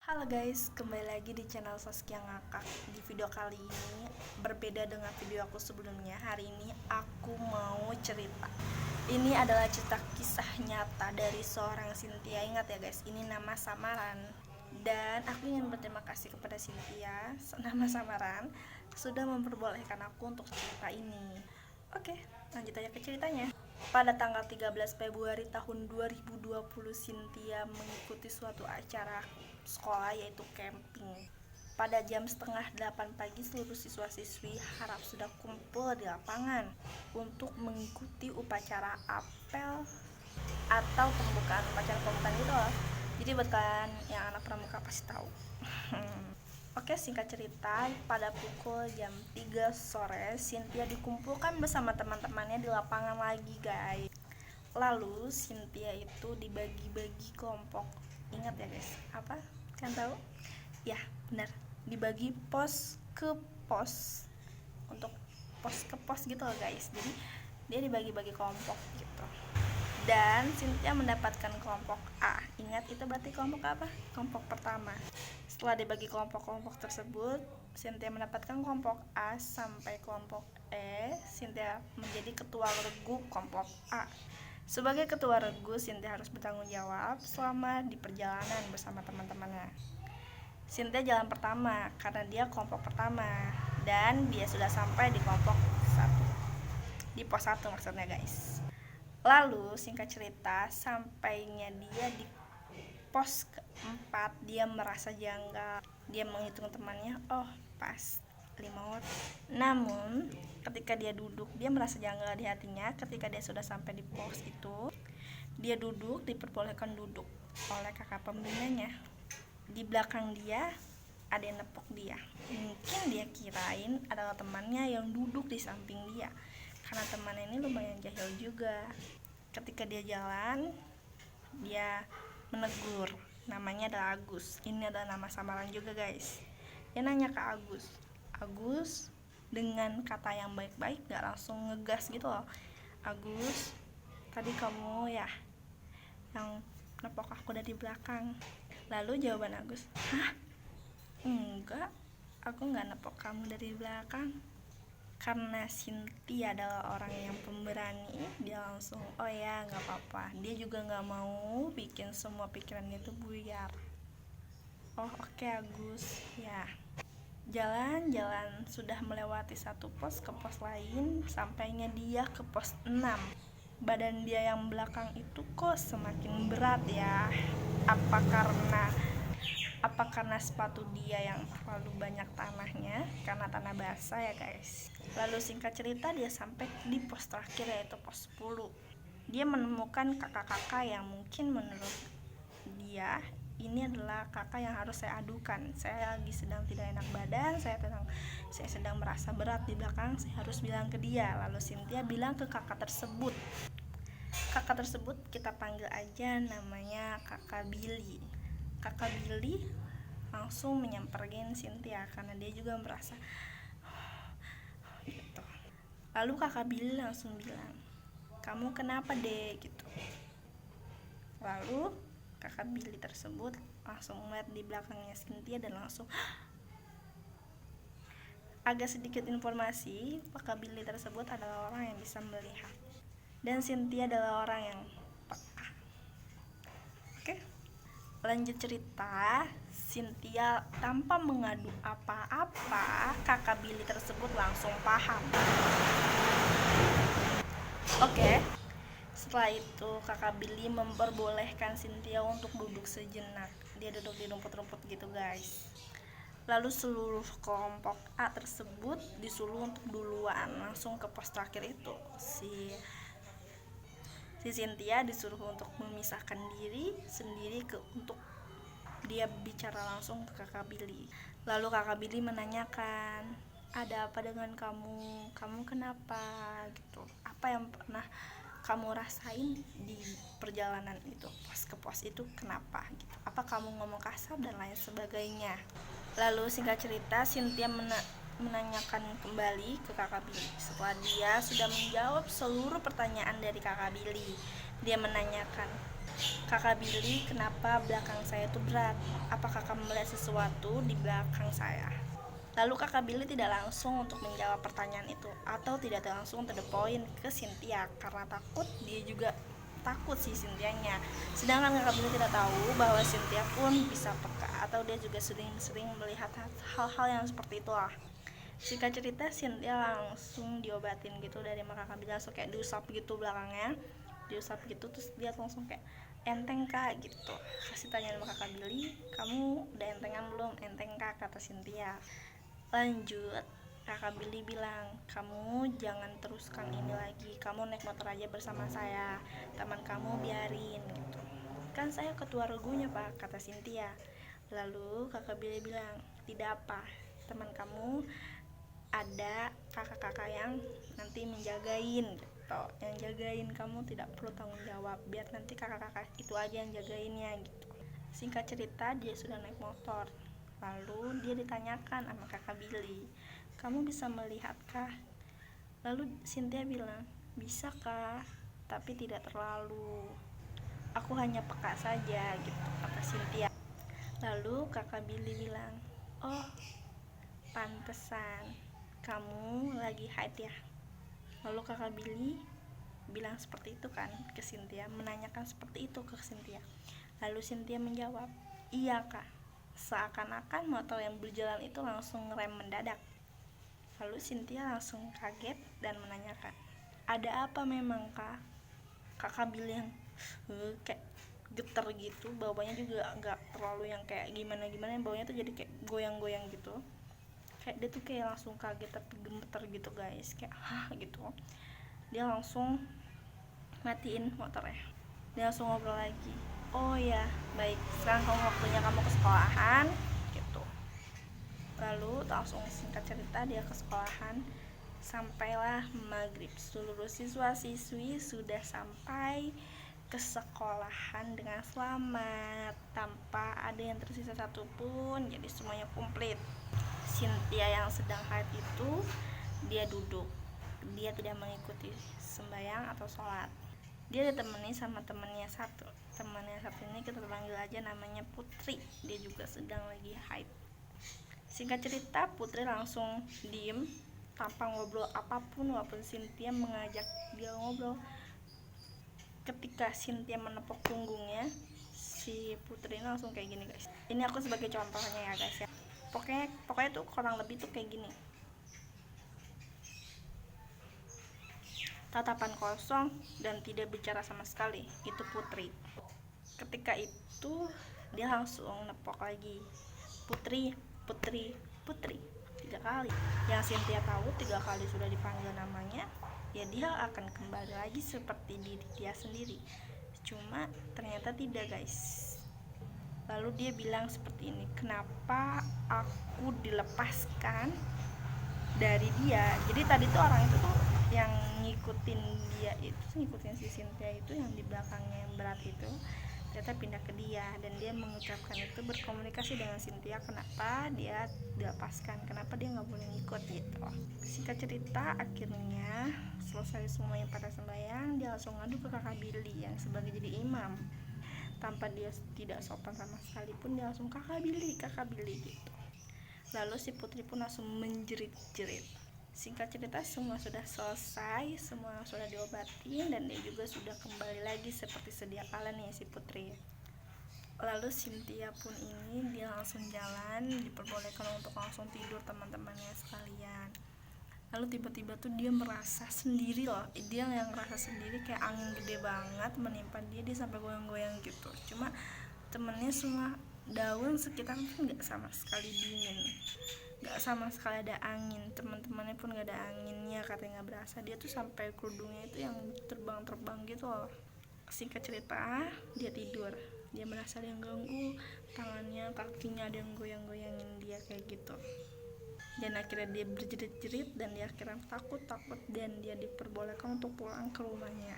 Halo guys, kembali lagi di channel Saskia Ngakak. Di video kali ini berbeda dengan video aku sebelumnya. Hari ini aku mau cerita. Ini adalah cerita kisah nyata dari seorang Cynthia. Ingat ya guys, ini nama samaran. Dan aku ingin berterima kasih kepada Cynthia, nama samaran, sudah memperbolehkan aku untuk cerita ini. Oke, lanjut aja ke ceritanya. Pada tanggal 13 Februari tahun 2020, Cynthia mengikuti suatu acara sekolah yaitu camping. Pada jam setengah 8 pagi, seluruh siswa-siswi harap sudah kumpul di lapangan untuk mengikuti upacara apel atau pembukaan itu loh. Jadi buat kalian yang anak pramuka pasti tahu. Oke, singkat cerita, pada pukul jam 3 sore, Cynthia dikumpulkan bersama teman-temannya di lapangan lagi, guys. Lalu, Cynthia itu dibagi-bagi kelompok. Ingat ya, guys, apa? Kalian tahu? Ya, benar. Dibagi pos ke pos. Untuk pos ke pos gitu loh, guys. Jadi, dia dibagi-bagi kelompok gitu. Dan Cynthia mendapatkan kelompok A. Ingat itu berarti kelompok apa? Kelompok pertama. Setelah dibagi kelompok-kelompok tersebut, Cynthia mendapatkan kelompok A sampai kelompok E. Cynthia menjadi ketua regu kelompok A. Sebagai ketua regu, Cynthia harus bertanggung jawab selama di perjalanan bersama teman-temannya. Cynthia jalan pertama karena dia kelompok pertama dan dia sudah sampai di kelompok 1. Di pos 1 maksudnya, guys. Lalu singkat cerita, sampainya dia di pos keempat, dia merasa janggal. Dia menghitung temannya, oh pas 5 watt. Namun ketika dia duduk, dia merasa janggal di hatinya. Ketika dia sudah sampai di pos itu, dia duduk, diperbolehkan duduk oleh kakak pembinanya. Di belakang dia ada yang nepok dia. Mungkin dia kirain adalah temannya yang duduk di samping dia, karena temannya ini lumayan jahil juga. Ketika dia jalan, dia menegur. Namanya adalah Agus. Ini adalah nama samaran juga, guys. Dia nanya ke Agus dengan kata yang baik-baik, gak langsung ngegas gitu loh. Agus, tadi kamu ya yang nepok aku dari belakang. Lalu jawaban Agus, hah? Enggak, aku gak nepok kamu dari belakang. Karena Cynthia adalah orang yang pemberani, dia langsung, oh ya gak apa-apa. Dia juga gak mau bikin semua pikirannya itu buyar. Oh oke, Agus, ya. Jalan-jalan sudah melewati satu pos ke pos lain, sampainya dia ke pos 6. Badan dia yang belakang itu kok semakin berat ya. Apa karena sepatu dia yang terlalu banyak tanahnya, karena tanah basah ya, guys. Lalu singkat cerita, dia sampai di pos terakhir yaitu pos 10. Dia menemukan kakak-kakak yang mungkin menurut dia ini adalah kakak yang harus saya adukan. Saya lagi sedang tidak enak badan, saya sedang merasa berat di belakang, saya harus bilang ke dia. Lalu Cynthia bilang ke kakak tersebut. Kakak tersebut kita panggil aja namanya kakak Billy. Kakak Billy langsung menyamperin Cynthia karena dia juga merasa gitu. Lalu kakak Billy langsung bilang, kamu kenapa dek gitu. Lalu kakak Billy tersebut langsung melihat di belakangnya Cynthia dan langsung agak sedikit informasi, kakak Billy tersebut adalah orang yang bisa melihat dan Cynthia adalah orang yang peka. Oke, lanjut cerita. Cynthia tanpa mengadu apa-apa, kakak Billy tersebut langsung paham. Oke, setelah itu kakak Billy memperbolehkan Cynthia untuk duduk sejenak. Dia duduk di rumput-rumput gitu, guys. Lalu seluruh kelompok A tersebut disuruh untuk duluan langsung ke pos terakhir itu. Si Cynthia disuruh untuk memisahkan diri sendiri untuk dia bicara langsung ke kakak Billy. Lalu kakak Billy menanyakan, ada apa dengan kamu? Kamu kenapa? Gitu. Apa yang pernah kamu rasain di perjalanan itu, pos ke pos itu, kenapa? Gitu. Apa kamu ngomong kasar dan lain sebagainya? Lalu singkat cerita, Cynthia menanyakan kembali ke kakak Billy. Setelah dia sudah menjawab seluruh pertanyaan dari kakak Billy, dia menanyakan, Kakak Billy, kenapa belakang saya itu berat? Apa kakak melihat sesuatu di belakang saya? Lalu kakak Billy tidak langsung untuk menjawab pertanyaan itu, atau tidak langsung to the point ke Cynthia, karena takut. Dia juga takut sih Cynthianya. Sedangkan kakak Billy tidak tahu bahwa Cynthia pun bisa peka, atau dia juga sering-sering melihat hal-hal yang seperti itulah. Singkat cerita, Cynthia langsung diobatin gitu dari kakak Billy, langsung kayak diusap gitu belakangnya, diusap gitu. Terus dia langsung kayak, enteng kak gitu. Kasih tanya sama kakak Billy, kamu udah entengan belum? Enteng kak, kata Cynthia. Lanjut, kakak Billy bilang, kamu jangan teruskan ini lagi, kamu naik motor aja bersama saya, teman kamu biarin gitu. Kan saya ketua regunya pak, kata Cynthia. Lalu kakak Billy bilang, tidak apa, teman kamu ada kakak-kakak yang nanti menjagain gitu, yang jagain, kamu tidak perlu tanggung jawab, biar nanti kakak-kakak itu aja yang jagainnya gitu. Singkat cerita, dia sudah naik motor. Lalu dia ditanyakan sama kakak Billy, kamu bisa melihatkah? Lalu Cynthia bilang, bisa kak, tapi tidak terlalu, aku hanya peka saja gitu, kata Cynthia. Lalu kakak Billy bilang, oh pantesan kamu lagi haid ya. Lalu kakak Billy bilang seperti itu kan ke Cynthia, menanyakan seperti itu ke Cynthia. Lalu Cynthia menjawab, iya kak. Seakan-akan motor yang berjalan itu langsung ngerem mendadak. Lalu Cynthia langsung kaget dan menanyakan, ada apa memang kak? Kakak Billy yang kayak getar gitu, bawahnya juga nggak terlalu yang kayak gimana-gimana, yang bawahnya tuh jadi kayak goyang-goyang gitu. Kayak dia tuh kayak langsung kaget tapi gemeter gitu guys, kayak hah gitu. Dia langsung matiin motornya, dia langsung ngobrol lagi, oh ya baik, sekarang kamu waktunya kamu ke sekolahan gitu. Lalu langsung singkat cerita dia ke sekolahan. Sampailah maghrib, seluruh siswa-siswi sudah sampai ke sekolahan dengan selamat tanpa ada yang tersisa satupun, jadi semuanya komplit. Cynthia yang sedang haid itu dia duduk, dia tidak mengikuti sembahyang atau sholat. Dia ditemani sama temannya satu ini kita panggil aja namanya Putri, dia juga sedang lagi haid. Singkat cerita, Putri langsung diem tanpa ngobrol apapun walaupun Cynthia mengajak dia ngobrol. Ketika Cynthia menepuk punggungnya, si Putri langsung kayak gini guys. Ini aku sebagai contohnya ya guys ya. Pokoknya tuh kurang lebih tuh kayak gini. Tatapan kosong dan tidak bicara sama sekali, itu Putri. Ketika itu dia langsung nepok lagi, Putri, Putri, Putri, 3 kali. Yang Cynthia tahu 3 kali sudah dipanggil namanya, ya dia akan kembali lagi seperti diri dia sendiri. Cuma ternyata tidak guys. Lalu dia bilang seperti ini, kenapa aku dilepaskan dari dia? Jadi tadi tuh orang itu tuh yang ngikutin dia itu, ngikutin si Cynthia itu yang di belakangnya yang berat itu, ternyata pindah ke dia, dan dia mengucapkan itu, berkomunikasi dengan Cynthia kenapa dia dilepaskan, kenapa dia nggak boleh ngikut gitu. Singkat cerita, akhirnya selesai semuanya pada sembahyang, dia langsung ngadu ke kakak Billy yang sebagai jadi imam. Tanpa dia tidak sopan sama sekali pun, dia langsung kakak Billy gitu. Lalu si Putri pun langsung menjerit-jerit. Singkat cerita, semua sudah selesai, semua sudah diobatin, dan dia juga sudah kembali lagi seperti sedia kala nih si Putri. Lalu Cynthia pun ini dia langsung jalan, diperbolehkan untuk langsung tidur teman-temannya sekalian. Lalu tiba-tiba tuh dia merasa sendiri loh, dia yang merasa sendiri, kayak angin gede banget menimpa dia sampai goyang-goyang gitu. Cuma temennya semua daun sekitar tuh nggak sama sekali dingin, nggak sama sekali ada angin, teman-temannya pun nggak ada anginnya, katanya nggak berasa. Dia tuh sampai kerudungnya itu yang terbang-terbang gitu loh. Singkat cerita, dia tidur, dia merasa ada yang ganggu, tangannya, kakinya ada yang goyang-goyangin dia kayak gitu. Dan akhirnya dia berjerit-jerit, dan dia akhirnya takut, dan dia diperbolehkan untuk pulang ke rumahnya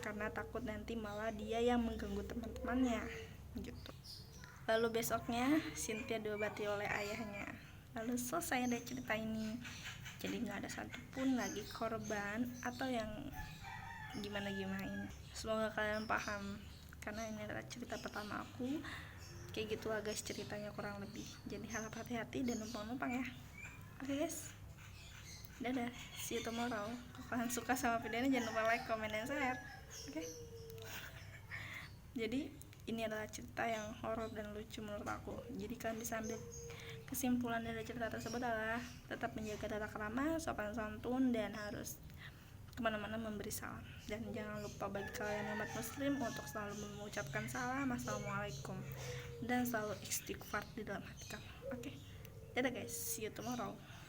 karena takut nanti malah dia yang mengganggu teman-temannya gitu. Lalu besoknya Cynthia diobati oleh ayahnya. Lalu selesai dari cerita ini, jadi nggak ada satupun lagi korban atau yang gimana ini. Semoga kalian paham karena ini adalah cerita pertama aku. Kayak gitulah guys ceritanya kurang lebih, jadi harap hati-hati dan numpang-numpang ya. Oke guys, dadah, see you tomorrow. Kalau kalian suka sama video ini jangan lupa like, comment, dan share. Oke. Jadi ini adalah cerita yang horor dan lucu menurut aku. Jadi kalian bisa ambil kesimpulan dari cerita tersebut adalah tetap menjaga tata krama, sopan santun, dan harus kemana-mana memberi salam. Dan jangan lupa bagi kalian umat muslim untuk selalu mengucapkan salam assalamualaikum dan selalu istighfar di dalam hati kamu. Oke, dadah guys, see you tomorrow.